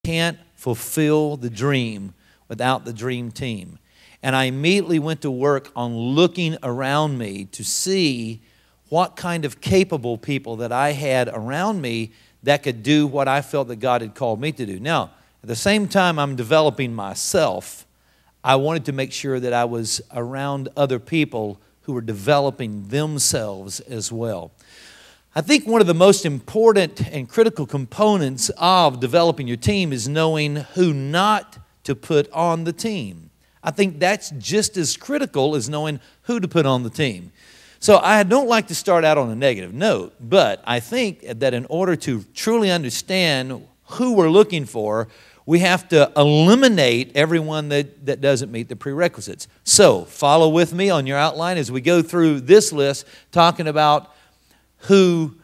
can't fulfill the dream without the dream team. And I immediately went to work on looking around me to see what kind of capable people that I had around me that could do what I felt that God had called me to do. Now, at the same time I'm developing myself, I wanted to make sure that I was around other people who were developing themselves as well. I think one of the most important and critical components of developing your team is knowing who not to put on the team. I think that's just as critical as knowing who to put on the team. So I don't like to start out on a negative note, but I think that in order to truly understand who we're looking for, we have to eliminate everyone that doesn't meet the prerequisites. So follow with me on your outline as we go through this list, talking about who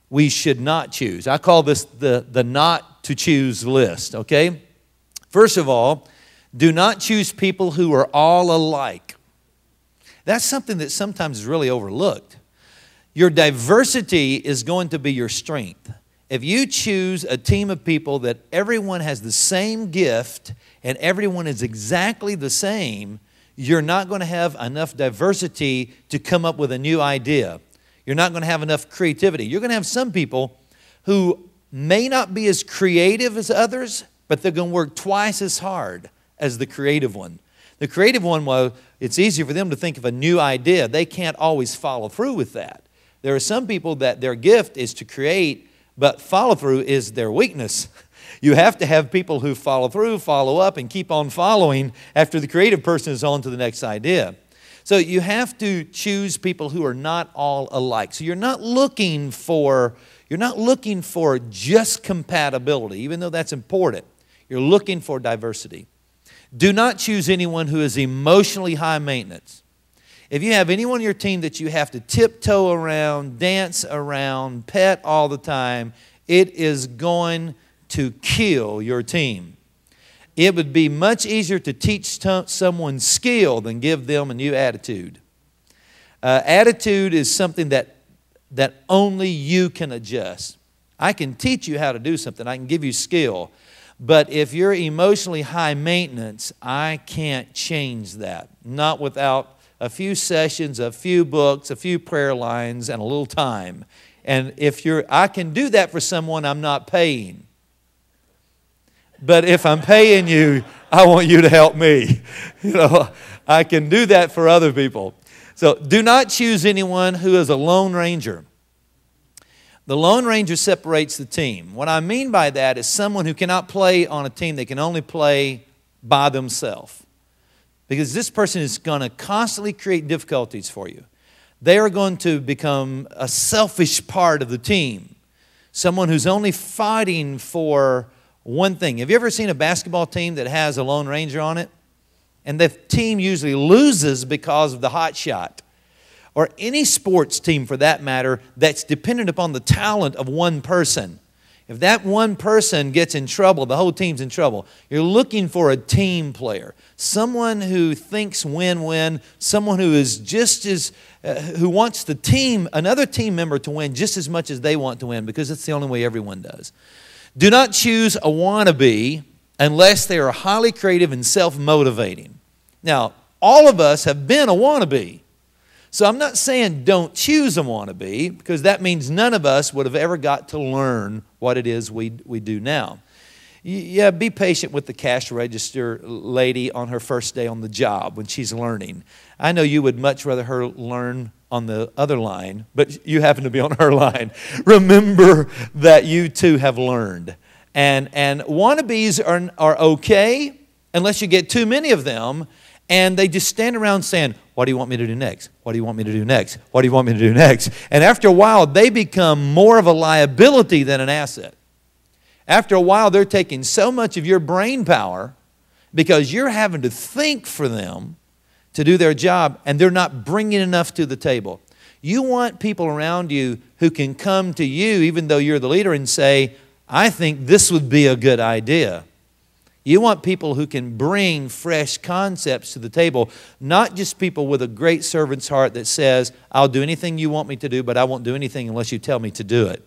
we should not choose. I call this the not to choose list, okay? First of all, do not choose people who are all alike. That's something that sometimes is really overlooked. Your diversity is going to be your strength. If you choose a team of people that everyone has the same gift and everyone is exactly the same, you're not going to have enough diversity to come up with a new idea. You're not going to have enough creativity. You're going to have some people who may not be as creative as others, but they're going to work twice as hard as the creative one. The creative one, well, it's easier for them to think of a new idea. They can't always follow through with that. There are some people that their gift is to create, but follow through is their weakness. You have to have people who follow through, follow up, and keep on following after the creative person is on to the next idea. So you have to choose people who are not all alike. So you're not looking for just compatibility, even though that's important. You're looking for diversity. Do not choose anyone who is emotionally high maintenance. If you have anyone on your team that you have to tiptoe around, dance around, pet all the time, it is going to kill your team. It would be much easier to teach someone skill than give them a new attitude. Attitude is something that only you can adjust. I can teach you how to do something. I can give you skill. But if you're emotionally high maintenance, I can't change that. Not without a few sessions, a few books, a few prayer lines, and a little time. And I can do that for someone I'm not paying. But if I'm paying you, I want you to help me. I can do that for other people. So do not choose anyone who is a lone ranger. The lone ranger separates the team. What I mean by that is someone who cannot play on a team. They can only play by themselves. Because this person is going to constantly create difficulties for you. They are going to become a selfish part of the team. Someone who's only fighting for one thing. Have you ever seen a basketball team that has a lone ranger on it? And the team usually loses because of the hot shot. Or any sports team for that matter that's dependent upon the talent of one person. If that one person gets in trouble, the whole team's in trouble. You're looking for a team player. Someone who thinks win-win. Someone who is just as, who wants the team, another team member to win just as much as they want to win, because it's the only way everyone does. Do not choose a wannabe unless they are highly creative and self-motivating. Now, all of us have been a wannabe. So I'm not saying don't choose a wannabe, because that means none of us would have ever got to learn what it is we do now. Yeah, be patient with the cash register lady on her first day on the job when she's learning. I know you would much rather her learn on the other line, but you happen to be on her line. Remember that you too have learned. And wannabes are okay unless you get too many of them, and they just stand around saying, what do you want me to do next? What do you want me to do next? What do you want me to do next? And after a while, they become more of a liability than an asset. After a while, they're taking so much of your brain power because you're having to think for them to do their job, and they're not bringing enough to the table. You want people around you who can come to you, even though you're the leader, and say, I think this would be a good idea. You want people who can bring fresh concepts to the table, not just people with a great servant's heart that says, I'll do anything you want me to do, but I won't do anything unless you tell me to do it.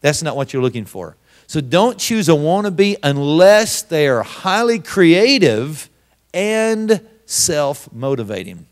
That's not what you're looking for. So don't choose a wannabe unless they are highly creative and self-motivating.